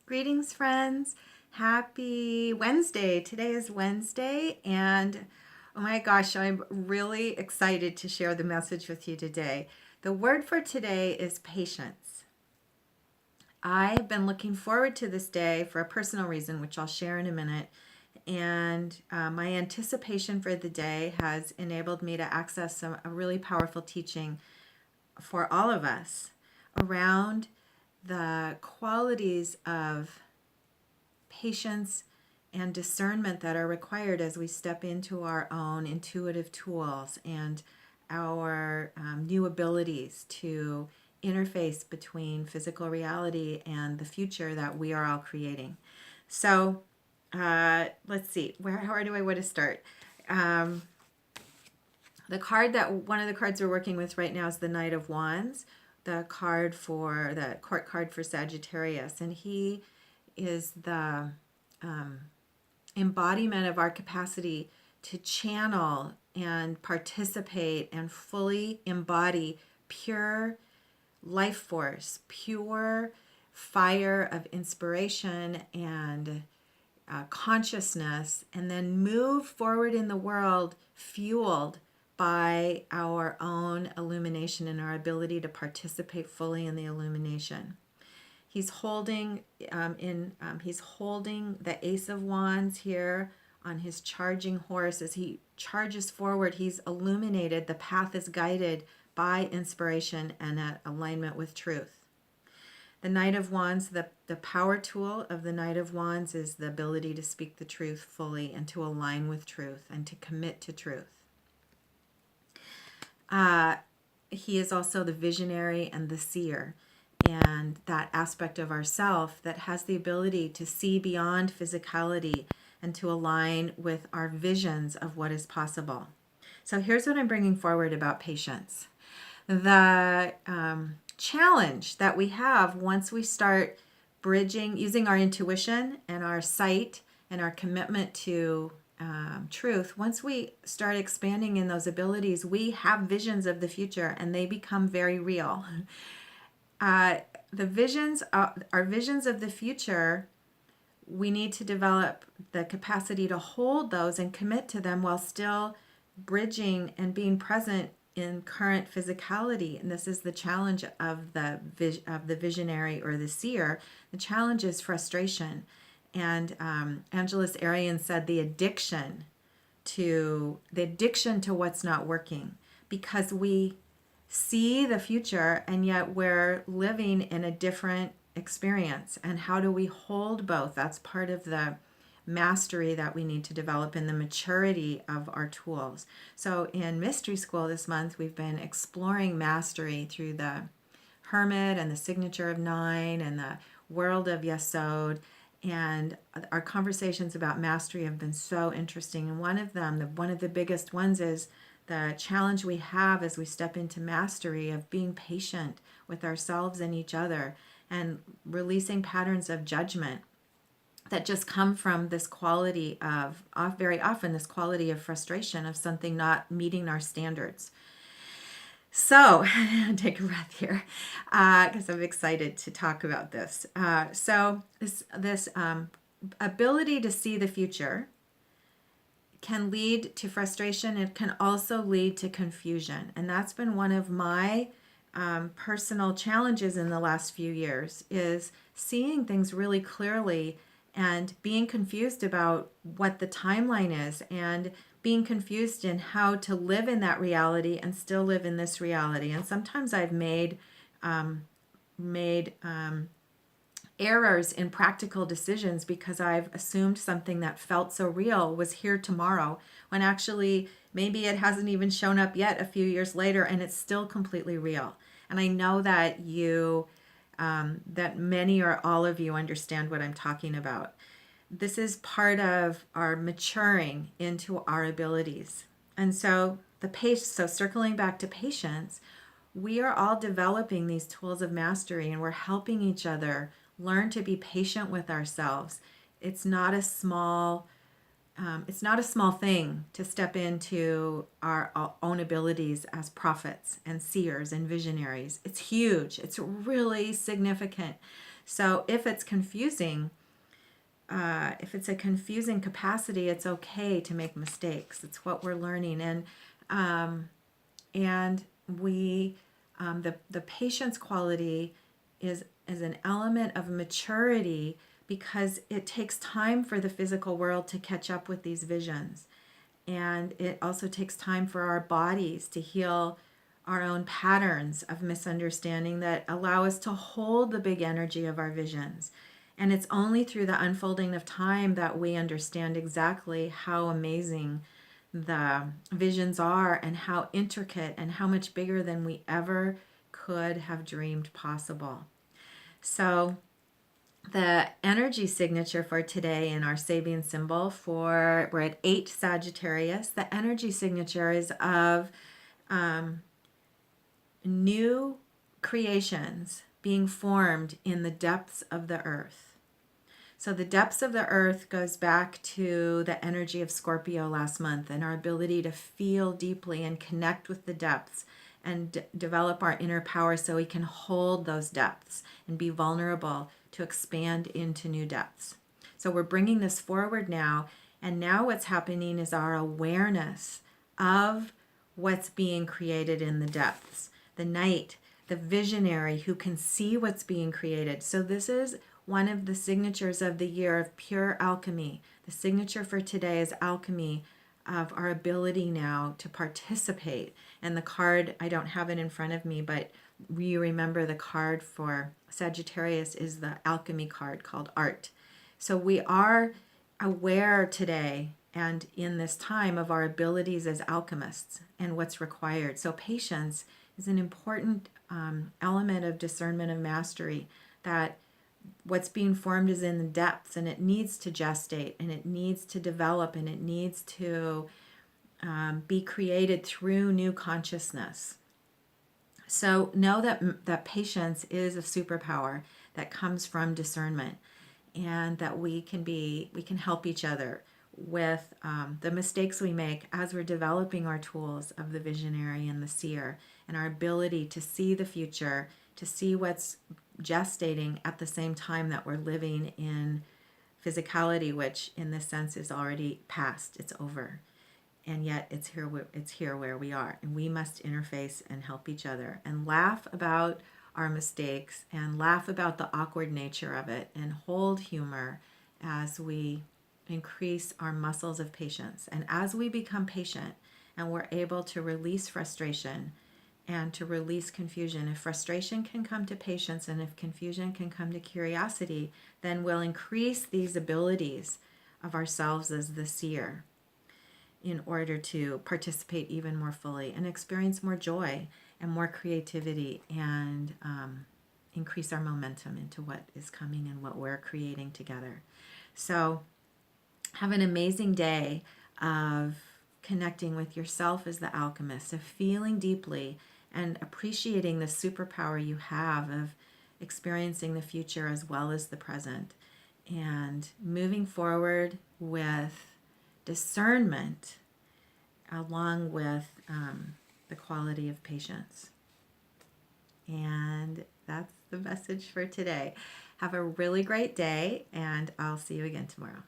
Greetings, friends. Happy Wednesday. Today is Wednesday, and oh my gosh, I'm really excited to share the message with you today. The word for today is patience. I've been looking forward to this day for a personal reason, which I'll share in a minute. And my anticipation for the day has enabled me to access a really powerful teaching for all of us around the qualities of patience and discernment that are required as we step into our own intuitive tools and our new abilities to interface between physical reality and the future that we are all creating. So let's see, where do I want to start? Um, the card that one of the cards we're working with right now is the Knight of Wands, the court card for Sagittarius, and he is the embodiment of our capacity to channel and participate and fully embody pure life force, pure fire of inspiration and consciousness, and then move forward in the world fueled by our own illumination and our ability to participate fully in the illumination. He's holding he's holding the Ace of Wands here on his charging horse. As he charges forward, he's illuminated. The path is guided by inspiration and alignment with truth. The Knight of Wands, the power tool of the Knight of Wands is the ability to speak the truth fully and to align with truth and to commit to truth. He is also the visionary and the seer, and that aspect of ourself that has the ability to see beyond physicality and to align with our visions of what is possible. So here's what I'm bringing forward about patience. The challenge that we have once we start bridging, using our intuition and our sight and our commitment to truth, once we start expanding in those abilities, we have visions of the future and they become very real. The visions, our visions of the future, we need to develop the capacity to hold those and commit to them while still bridging and being present in current physicality. And this is the challenge of the visionary or the seer. The challenge is frustration. And Angeles Arian said the addiction to what's not working, because we see the future and yet we're living in a different experience. And how do we hold both? That's part of the mastery that we need to develop in the maturity of our tools. So in Mystery School this month, we've been exploring mastery through the Hermit and the Signature of Nine and the World of Yesod. And our conversations about mastery have been so interesting. And one of them, one of the biggest ones, is the challenge we have as we step into mastery of being patient with ourselves and each other and releasing patterns of judgment that just come from this quality of, very often, this quality of frustration of something not meeting our standards. So, take a breath here, because I'm excited to talk about this. So, this ability to see the future can lead to frustration. It can also lead to confusion, and that's been one of my personal challenges in the last few years, is seeing things really clearly and being confused about what the timeline is, and being confused in how to live in that reality and still live in this reality. And sometimes I've made errors in practical decisions because I've assumed something that felt so real was here tomorrow, when actually maybe it hasn't even shown up yet a few years later and it's still completely real. And I know that that many or all of you understand what I'm talking about. This is part of our maturing into our abilities. And so so circling back to patience, we are all developing these tools of mastery, and we're helping each other learn to be patient with ourselves. It's not a small thing to step into our own abilities as prophets and seers and visionaries. It's huge. It's really significant. So if it's confusing, if it's a confusing capacity, it's okay to make mistakes. It's what we're learning, and we the patience quality is an element of maturity because it takes time for the physical world to catch up with these visions, and it also takes time for our bodies to heal our own patterns of misunderstanding that allow us to hold the big energy of our visions. And it's only through the unfolding of time that we understand exactly how amazing the visions are and how intricate and how much bigger than we ever could have dreamed possible. So, the energy signature for today in our Sabian symbol we're at 8 Sagittarius. The energy signature is of new creations being formed in the depths of the earth. So the depths of the earth goes back to the energy of Scorpio last month and our ability to feel deeply and connect with the depths and develop our inner power so we can hold those depths and be vulnerable to expand into new depths. So we're bringing this forward now, and now what's happening is our awareness of what's being created in the depths. The knight, the visionary who can see what's being created. So this is one of the signatures of the year of pure alchemy. The signature for today is alchemy, of our ability now to participate. And the card, I don't have it in front of me, but you remember the card for Sagittarius is the alchemy card called art. So we are aware today and in this time of our abilities as alchemists and what's required. So patience is an important element of discernment of mastery, that what's being formed is in the depths and it needs to gestate and it needs to develop and it needs to be created through new consciousness. So know that patience is a superpower that comes from discernment, and that we can help each other with the mistakes we make as we're developing our tools of the visionary and the seer, and our ability to see the future, to see what's gestating at the same time that we're living in physicality, which in this sense is already past, it's over. And yet it's here where we are, and we must interface and help each other and laugh about our mistakes and laugh about the awkward nature of it and hold humor as we increase our muscles of patience. And as we become patient and we're able to release frustration and to release confusion, if frustration can come to patience and if confusion can come to curiosity, then we'll increase these abilities of ourselves as the seer in order to participate even more fully and experience more joy and more creativity, and increase our momentum into what is coming and what we're creating together. So have an amazing day of connecting with yourself as the alchemist, of feeling deeply and appreciating the superpower you have of experiencing the future as well as the present, and moving forward with discernment along with the quality of patience. And that's the message for today. Have a really great day, and I'll see you again tomorrow.